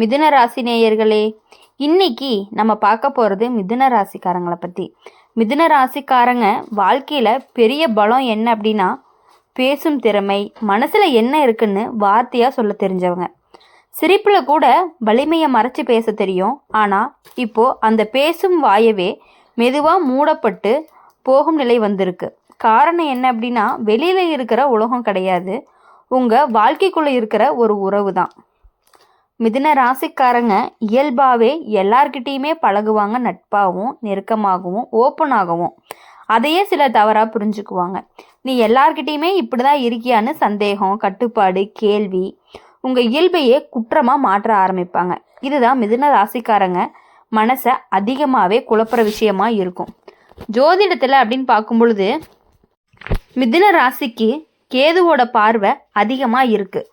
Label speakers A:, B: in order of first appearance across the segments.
A: மிதுன ராசி நேயர்களே, இன்னைக்கு நம்ம பார்க்க போகிறது மிதுன ராசிக்காரங்களை பற்றி. மிதுன ராசிக்காரங்க வாழ்க்கையில் பெரிய பலம் என்ன அப்படின்னா, பேசும் திறமை, மனசில் என்ன இருக்குன்னு வார்த்தையாக சொல்ல தெரிஞ்சவங்க. சிரிப்பில் கூட வலிமையை மறைச்சி பேச தெரியும். ஆனால் இப்போது அந்த பேசும் வாயவே மெதுவாக மூடப்பட்டு போகும் நிலை வந்திருக்கு. காரணம் என்ன அப்படின்னா, வெளியில் இருக்கிற உலகம் கிடையாது, உங்கள் வாழ்க்கைக்குள்ளே இருக்கிற ஒரு உறவு தான். மிதுன ராசிக்காரங்க இயல்பாகவே எல்லார்கிட்டேயுமே பழகுவாங்க, நட்பாகவும் நெருக்கமாகவும் ஓப்பனாகவும். அதையே சிலர் தவறாக புரிஞ்சுக்குவாங்க. நீ எல்லார்கிட்டேயுமே இப்படி தான் இருக்கியான்னு சந்தேகம், கட்டுப்பாடு, கேள்வி, உங்கள் இயல்பையே குற்றமாக மாற்ற ஆரம்பிப்பாங்க. இதுதான் மிதுன ராசிக்காரங்க மனசை அதிகமாகவே குழப்புற விஷயமா இருக்கும். ஜோதிடத்தில் அப்படின்னு பார்க்கும் பொழுது மிதுன ராசிக்கு கேதுவோட பார்வை அதிகமாக இருக்குது.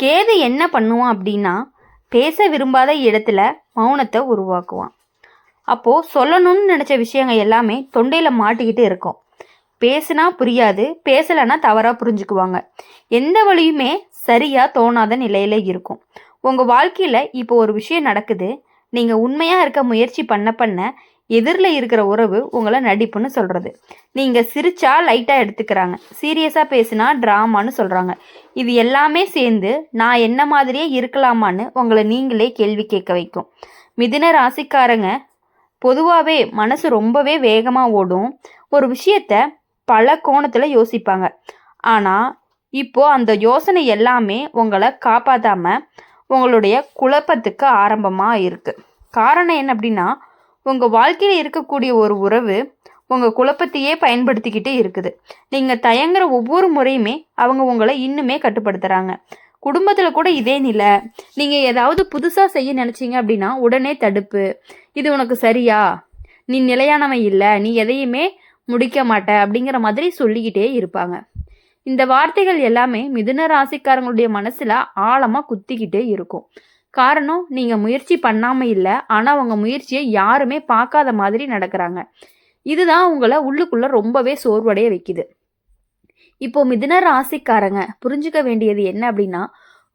A: கேது என்ன பண்ணுவான் அப்படின்னா, பேச விரும்பாத இடத்துல மௌனத்தை உருவாக்குவான். அப்போது சொல்லணும்னு நினச்ச விஷயங்கள் எல்லாமே தொண்டையில் மாட்டிக்கிட்டு இருக்கும். பேசுனா புரியாது, பேசலைன்னா தவறாக புரிஞ்சுக்குவாங்க. எந்த வழியுமே சரியாக தோணாத நிலையில் இருக்கும். உங்கள் வாழ்க்கையில் இப்போ ஒரு விஷயம் நடக்குது, நீங்கள் உண்மையாக இருக்க முயற்சி பண்ண எதிரில் இருக்கிற உறவு உங்களை நடிப்புன்னு சொல்கிறது. நீங்கள் சிரிச்சா லைட்டாக எடுத்துக்கிறாங்க, சீரியஸாக பேசுனா ட்ராமான்னு சொல்கிறாங்க. இது எல்லாமே சேர்ந்து நான் என்ன மாதிரியே இருக்கலாமான்னு உங்களை நீங்களே கேள்வி கேட்க வைக்கும். மிதுன ராசிக்காரங்க பொதுவாகவே மனசு ரொம்பவே வேகமாக ஓடும். ஒரு விஷயத்த பல கோணத்தில் யோசிப்பாங்க. ஆனால் இப்போது அந்த யோசனை எல்லாமே உங்களை காப்பாற்றாமல் உங்களுடைய குழப்பத்துக்கு ஆரம்பமாக இருக்குது. காரணம் என்ன அப்படின்னா, உங்கள் வாழ்க்கையில் இருக்கக்கூடிய ஒரு உறவு உங்கள் குழப்பத்தையே பயன்படுத்திக்கிட்டே இருக்குது. நீங்கள் தயங்குற ஒவ்வொரு முறையுமே அவங்க உங்களை இன்னுமே கட்டுப்படுத்துகிறாங்க. குடும்பத்தில் கூட இதே நிலை. நீங்கள் ஏதாவது புதுசாக செய்ய நினச்சிங்க அப்படின்னா உடனே தடுப்பு, இது உனக்கு சரியா, நீ நிலையானவன் இல்லை, நீ எதையுமே முடிக்க மாட்ட அப்படிங்கிற மாதிரி சொல்லிக்கிட்டே இருப்பாங்க. இந்த வார்த்தைகள் எல்லாமே மிதுன ராசிக்காரங்களுடைய மனசில் ஆழமாக குத்திக்கிட்டே இருக்கும். காரணம், நீங்கள் முயற்சி பண்ணாமல் இல்லை, ஆனால் அவங்க முயற்சியை யாருமே பார்க்காத மாதிரி நடக்கிறாங்க. இதுதான் உங்களை உள்ளுக்குள்ளே ரொம்பவே சோர்வடைய வைக்குது. இப்போது மிதுன ராசிக்காரங்க புரிஞ்சுக்க வேண்டியது என்ன அப்படின்னா,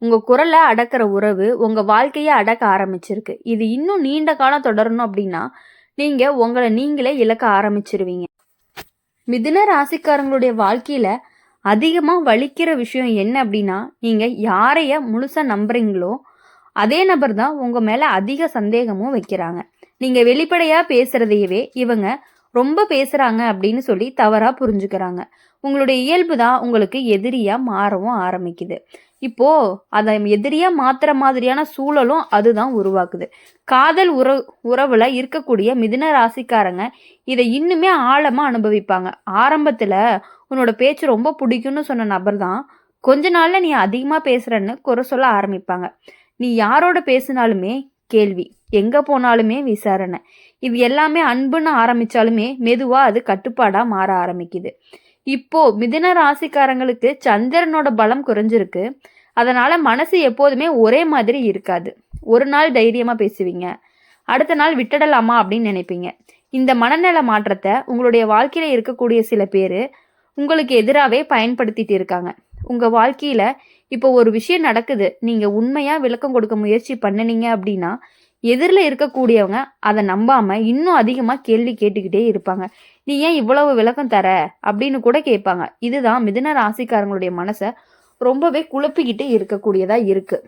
A: உங்கள் குரலை அடக்கிற உறவு உங்கள் வாழ்க்கையை அடக்க ஆரம்பிச்சிருக்கு. இது இன்னும் நீண்ட காலம் தொடரணும் அப்படின்னா நீங்கள் உங்களை நீங்களே இழக்க ஆரம்பிச்சிருவீங்க. மிதுன ராசிக்காரங்களுடைய வாழ்க்கையில் அதிகமாக வலிக்கிற விஷயம் என்ன அப்படின்னா, நீங்கள் யாரைய முழுசாக நம்புறீங்களோ அதே நபர் தான் உங்கள் மேலே அதிக சந்தேகமும் வைக்கிறாங்க. நீங்கள் வெளிப்படையாக பேசுகிறதையவே இவங்க ரொம்ப பேசுகிறாங்க அப்படின்னு சொல்லி தவறாக புரிஞ்சுக்கிறாங்க. உங்களுடைய இயல்பு தான் உங்களுக்கு எதிரியாக மாறவும் ஆரம்பிக்குது. இப்போது அதை எதிரியாக மாற்றுற மாதிரியான சூழலும் அதுதான் உருவாக்குது. காதல் உறவில் இருக்கக்கூடிய மிதுன ராசிக்காரங்க இதை இன்னுமே ஆழமாக அனுபவிப்பாங்க. ஆரம்பத்தில் உன்னோட பேச்சு ரொம்ப பிடிக்கும்னு சொன்ன நபர் தான் கொஞ்ச நாளில் நீ அதிகமாக பேசுகிறன்னு குறை சொல்ல ஆரம்பிப்பாங்க. நீ யாரோட பேசினாலுமே கேள்வி, எங்கே போனாலுமே விசாரணை, இது எல்லாமே அன்புன்னு ஆரம்பித்தாலுமே மெதுவாக அது கட்டுப்பாடாக மாற ஆரம்பிக்குது. இப்போது மிதுன ராசிக்காரங்களுக்கு சந்திரனோட பலம் குறைஞ்சிருக்கு. அதனால் மனசு எப்போதுமே ஒரே மாதிரி இருக்காது. ஒரு நாள் தைரியமாக பேசுவீங்க, அடுத்த நாள் விட்டுடலாமா அப்படின்னு நினைப்பீங்க. இந்த மனநல மாற்றத்தை உங்களுடைய வாழ்க்கையில் இருக்கக்கூடிய சில பேர் உங்களுக்கு எதிராகவே பயன்படுத்திட்டு இருக்காங்க. உங்கள் வாழ்க்கையில் இப்போ ஒரு விஷயம் நடக்குது, நீங்கள் உண்மையாக விளக்கம் கொடுக்க முயற்சி பண்ணினீங்க அப்படின்னா எதிரில் இருக்கக்கூடியவங்க அதை நம்பாமல் இன்னும் அதிகமாக கேள்வி கேட்டுக்கிட்டே இருப்பாங்க. நீ ஏன் இவ்வளவு விளக்கம் தர அப்படின்னு கூட கேட்பாங்க. இதுதான் மிதுன ராசிக்காரங்களுடைய மனசை ரொம்பவே குழப்பிக்கிட்டே இருக்கக்கூடியதாக இருக்குது.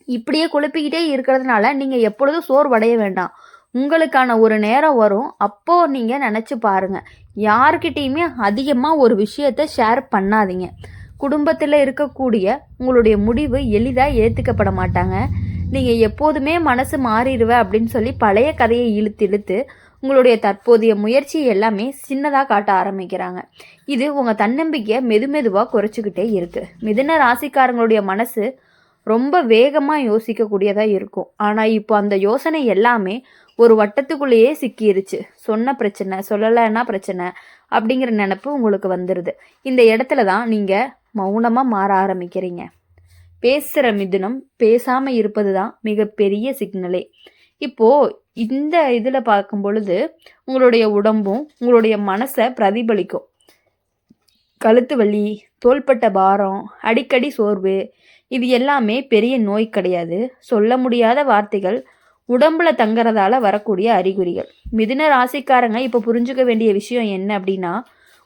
A: இப்படியே குழப்பிக்கிட்டே இருக்கிறதுனால நீங்கள் எப்பொழுதும் சோர்வடைய வேண்டாம். உங்களுக்கான ஒரு நேரம் வரும், அப்போது நீங்கள் நினச்சி பாருங்கள். யார்கிட்டையுமே அதிகமாக ஒரு விஷயத்தை ஷேர் பண்ணாதீங்க. குடும்பத்தில் இருக்கக்கூடிய உங்களுடைய முடிவு எளிதாக ஏற்றுக்கப்பட மாட்டாங்க. நீங்கள் எப்போதுமே மனசு மாறிடுவ அப்படின்னு சொல்லி பழைய கதையை இழுத்து உங்களுடைய தற்போதைய முயற்சி எல்லாமே சின்னதாக காட்ட ஆரம்பிக்கிறாங்க. இது உங்கள் தன்னம்பிக்கையை மெதுவாக குறைச்சிக்கிட்டே இருக்குது. மிதுன ராசிக்காரங்களுடைய மனசு ரொம்ப வேகமாக யோசிக்கக்கூடியதாக இருக்கும். ஆனால் இப்போ அந்த யோசனை எல்லாமே ஒரு வட்டத்துக்குள்ளேயே சிக்கிருச்சு. சொன்ன பிரச்சனை, சொல்லலைன்னா பிரச்சனை அப்படிங்கிற நினப்பு உங்களுக்கு வந்துடுது. இந்த இடத்துல தான் நீங்கள் மௌனமாக மாற ஆரம்பிக்கிறீங்க. பேசுகிற மிதுனம் பேசாமல் இருப்பது தான் மிகப்பெரிய சிக்னலே. இப்போது இந்த இதில் பார்க்கும் பொழுது உங்களுடைய உடம்பும் உங்களுடைய மனசை பிரதிபலிக்கும். கழுத்து வலி, தோள்பட்ட பாரம், அடிக்கடி சோர்வு, இது எல்லாமே பெரிய நோய் கிடையாது. சொல்ல முடியாத வார்த்தைகள் உடம்புல தங்குறதால வரக்கூடிய அறிகுறிகள். மிதுன ராசிக்காரங்க இப்போ புரிஞ்சுக்க வேண்டிய விஷயம் என்ன அப்படின்னா,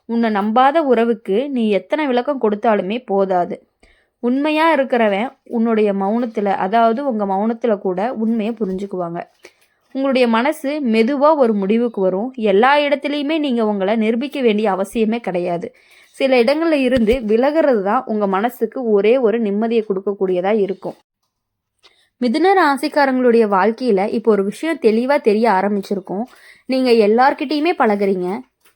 A: உன்னை நம்பாத உறவுக்கு நீ எத்தனை விளக்கம் கொடுத்தாலுமே போதாது. உண்மையா இருக்கிறவன் உன்னுடைய மௌனத்தில், அதாவது உங்கள் மௌனத்தில் கூட உண்மையை புரிஞ்சுக்குவாங்க. உங்களுடைய மனசு மெதுவாக ஒரு முடிவுக்கு வரும். எல்லா இடத்துலையுமே நீங்கள் உங்களை நிரூபிக்க வேண்டிய அவசியமே கிடையாது. சில இடங்களில் இருந்து விலகிறது தான் உங்கள் மனசுக்கு ஒரே ஒரு நிம்மதியை கொடுக்கக்கூடியதாக இருக்கும். மிதுன ராசிக்காரங்களுடைய வாழ்க்கையில் இப்போ ஒரு விஷயம் தெளிவாக தெரிய ஆரம்பிச்சிருக்கும். நீங்கள் எல்லார்கிட்டையுமே பழகுறீங்க,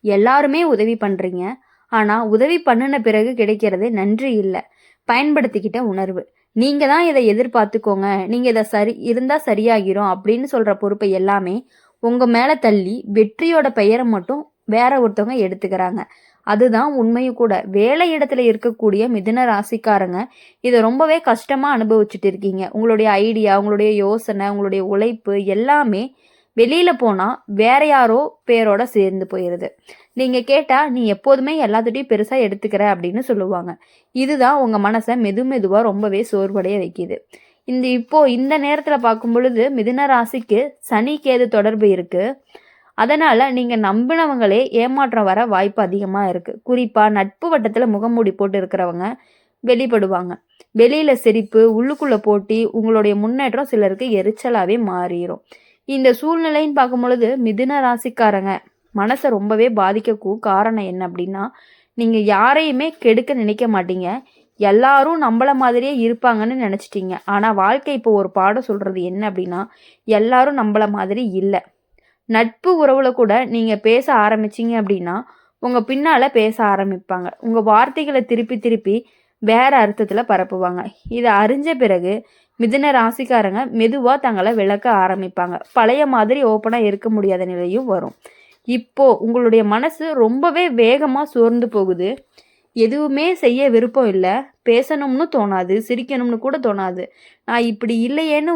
A: எல்லாருமே உதவி பண்ணுறீங்க. ஆனால் உதவி பண்ணின பிறகு கிடைக்கிறது நன்றி இல்லை, பயன்படுத்திக்கிட்ட உணர்வு. நீங்கள் தான் இதை எதிர்பார்த்துக்கோங்க, நீங்கள் இதை இருந்தால் சரியாகிரும் அப்படின்னு சொல்கிற பொறுப்பை எல்லாமே உங்கள் மேலே தள்ளி வெற்றியோட பெயரை மட்டும் வேற ஒருத்தவங்க எடுத்துக்கிறாங்க. அதுதான் உண்மையும் கூட. வேலை இடத்துல இருக்கக்கூடிய மிதுன ராசிக்காரங்க இதை ரொம்பவே கஷ்டமாக அனுபவிச்சுட்டு இருக்கீங்க. உங்களுடைய ஐடியா, உங்களுடைய யோசனை, உங்களுடைய உழைப்பு எல்லாமே வெளியில் போனால் வேற யாரோ பேரோட சேர்ந்து போயிடுது. நீங்கள் கேட்டால் நீ எப்போதுமே எல்லாத்துட்டையும் பெருசாக எடுத்துக்கிற அப்படின்னு சொல்லுவாங்க. இதுதான் உங்கள் மனசை மெதுவாக ரொம்பவே சோர்வடைய வைக்கிது. இந்த நேரத்தில் பார்க்கும் பொழுது மிதுன ராசிக்கு சனி கேது தொடர்பு இருக்குது. அதனால் நீங்கள் நம்பினவங்களே ஏமாற்றம் வர வாய்ப்பு அதிகமாக இருக்குது. குறிப்பாக நட்பு வட்டத்தில் முகமூடி போட்டு இருக்கிறவங்க வெளிப்படுவாங்க. வெளியில் சிரிப்பு, உள்ளுக்குள்ளே போட்டி, உங்களுடைய முன்னேற்றம் சிலருக்கு எரிச்சலாகவே மாறிடும். இந்த சூழ்நிலைன்னு பார்க்கும் பொழுது மிதுன ராசிக்காரங்க மனசை ரொம்பவே பாதிக்கக்கூ காரணம் என்ன அப்படின்னா, நீங்கள் யாரையுமே கெடுக்க நினைக்க மாட்டீங்க. எல்லாரும் நம்மள மாதிரியே இருப்பாங்கன்னு நினச்சிட்டீங்க. ஆனால் வாழ்க்கை இப்போ ஒரு பாடம் சொல்கிறது என்ன அப்படின்னா, எல்லாரும் நம்மள மாதிரி இல்லை. நட்பு உறவுல கூட நீங்கள் பேச ஆரம்பிச்சிங்க அப்படின்னா உங்கள் பின்னால் பேச ஆரம்பிப்பாங்க. உங்கள் வார்த்தைகளை திருப்பி வேற அர்த்தத்தில் பரப்புவாங்க. இதை அறிஞ்ச பிறகு மிதுன ராசிக்காரங்க மெதுவாக தங்களை விளக்க ஆரம்பிப்பாங்க. பழைய மாதிரி ஓப்பனாக இருக்க முடியாத நிலையும் வரும். இப்போ உங்களுடைய மனசு ரொம்பவே வேகமாக சோர்ந்து போகுது. எதுவுமே செய்ய விருப்பம் இல்லை, பேசணும்னு தோணாது, சிரிக்கணும்னு கூட தோணாது. நான் இப்படி இல்லையேன்னு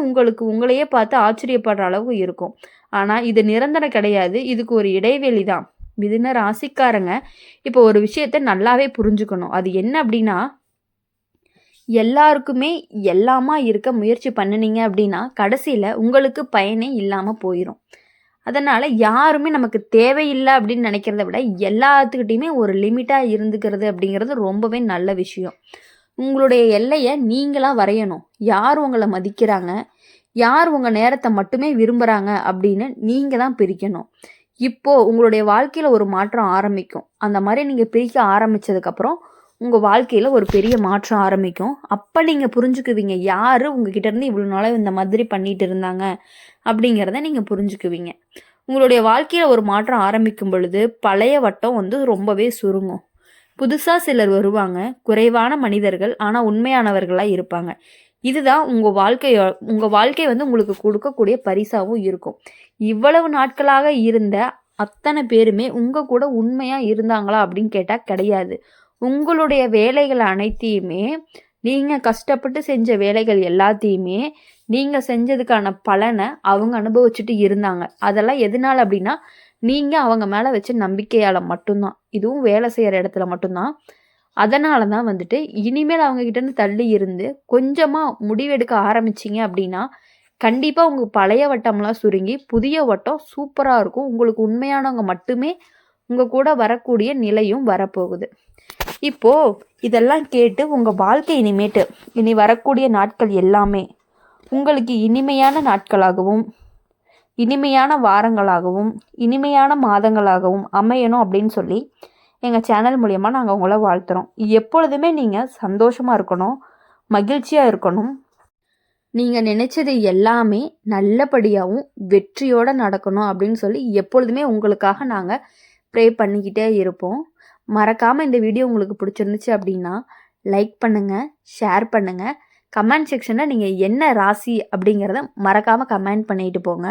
A: உங்களையே பார்த்து ஆச்சரியப்படுற அளவுக்கு இருக்கும். ஆனால் இது நிரந்தரம் கிடையாது, இதுக்கு ஒரு இடைவெளி தான். மிதுன ராசிக்காரங்க இப்போ ஒரு விஷயத்த நல்லாவே புரிஞ்சுக்கணும். அது என்ன அப்படின்னா, எல்லாருக்குமே எல்லாமா இருக்க முயற்சி பண்ணினீங்க அப்படின்னா கடைசியில் உங்களுக்கு பயனே இல்லாமல் போயிடும். அதனால் யாருமே நமக்கு தேவையில்லை அப்படின்னு நினைக்கிறத விட எல்லாத்துக்கிட்டையுமே ஒரு லிமிட்டாக இருந்துக்கிறது அப்படிங்கிறது ரொம்பவே நல்ல விஷயம். உங்களுடைய எல்லையை நீங்களாக வரையணும். யார் உங்களை மதிக்கிறாங்க, யார் உங்கள் நேரத்தை மட்டுமே விரும்புகிறாங்க அப்படின்னு நீங்கள் தான் பிரிக்கணும். இப்போது உங்களுடைய வாழ்க்கையில் ஒரு மாற்றம் ஆரம்பிக்கும். அந்த மாதிரி நீங்கள் பிரிக்க ஆரம்பித்ததுக்கப்புறம் உங்கள் வாழ்க்கையில் ஒரு பெரிய மாற்றம் ஆரம்பிக்கும். அப்போ நீங்கள் புரிஞ்சுக்குவீங்க யார் உங்ககிட்டேருந்து இவ்வளோ நாளாக இந்த மாதிரி பண்ணிகிட்டு இருந்தாங்க அப்படிங்கிறத நீங்கள் புரிஞ்சுக்குவீங்க. உங்களுடைய வாழ்க்கையில் ஒரு மாற்றம் ஆரம்பிக்கும் பொழுது பழைய வட்டம் ரொம்பவே சுருங்கும். புதுசாக சிலர் வருவாங்க, குறைவான மனிதர்கள் ஆனால் உண்மையானவர்களாக இருப்பாங்க. இதுதான் உங்கள் வாழ்க்கை உங்களுக்கு கொடுக்கக்கூடிய பரிசாகவும் இருக்கும். இவ்வளவு நாட்களாக இருந்த அத்தனை பேருமே உங்கள் கூட உண்மையாக இருந்தாங்களா அப்படின்னு கேட்டால் கிடையாது. உங்களுடைய வேலைகள் அனைத்தையுமே, நீங்கள் கஷ்டப்பட்டு செஞ்ச வேலைகள் எல்லாத்தையுமே நீங்கள் செஞ்சதுக்கான பலனை அவங்க அனுபவிச்சுட்டு இருந்தாங்க. அதெல்லாம் எதனால் அப்படின்னா, நீங்கள் அவங்க மேலே வச்ச நம்பிக்கையால் மட்டும்தான். இதுவும் வேலை செய்கிற இடத்துல மட்டும்தான். அதனால தான் இனிமேல் அவங்கக்கிட்டேருந்து தள்ளி இருந்து கொஞ்சமாக முடிவெடுக்க ஆரம்பிச்சிங்க அப்படின்னா கண்டிப்பாக உங்கள் பழைய வட்டம்லாம் சுருங்கி புதிய வட்டம் சூப்பராக இருக்கும். உங்களுக்கு உண்மையானவங்க மட்டுமே உங்கள் கூட வரக்கூடிய நிலையும் வரப்போகுது. இப்போது இதெல்லாம் கேட்டு உங்கள் வாழ்க்கை இனி வரக்கூடிய நாட்கள் எல்லாமே உங்களுக்கு இனிமையான நாட்களாகவும், இனிமையான வாரங்களாகவும், இனிமையான மாதங்களாகவும் அமையணும் அப்படின்னு சொல்லி எங்கள் சேனல் மூலயமா நாங்கள் உங்களை வாழ்த்துறோம். எப்பொழுதுமே நீங்கள் சந்தோஷமாக இருக்கணும், மகிழ்ச்சியாக இருக்கணும். நீங்கள் நினச்சது எல்லாமே நல்லபடியாகவும் வெற்றியோடு நடக்கணும் அப்படின்னு சொல்லி எப்பொழுதுமே உங்களுக்காக நாங்கள் ப்ரே பண்ணிக்கிட்டே இருப்போம். மறக்காமல் இந்த வீடியோ உங்களுக்கு பிடிச்சிருந்துச்சு அப்படின்னா லைக் பண்ணுங்கள், ஷேர் பண்ணுங்கள். கமெண்ட் செக்ஷனில் நீங்கள் என்ன ராசி அப்படிங்கிறத மறக்காமல் கமெண்ட் பண்ணிட்டு போங்க.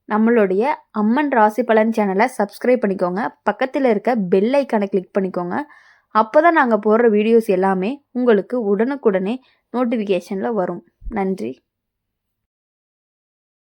A: நம்மளுடைய அம்மன் ராசி பலன் சேனலை சப்ஸ்கிரைப் பண்ணிக்கோங்க. பக்கத்தில் இருக்க பெல் ஐக்கானை கிளிக் பண்ணிக்கோங்க. அப்போ தான் நாங்கள் போடுற வீடியோஸ் எல்லாமே உங்களுக்கு உடனுக்குடனே நோட்டிஃபிகேஷனில் வரும். நன்றி.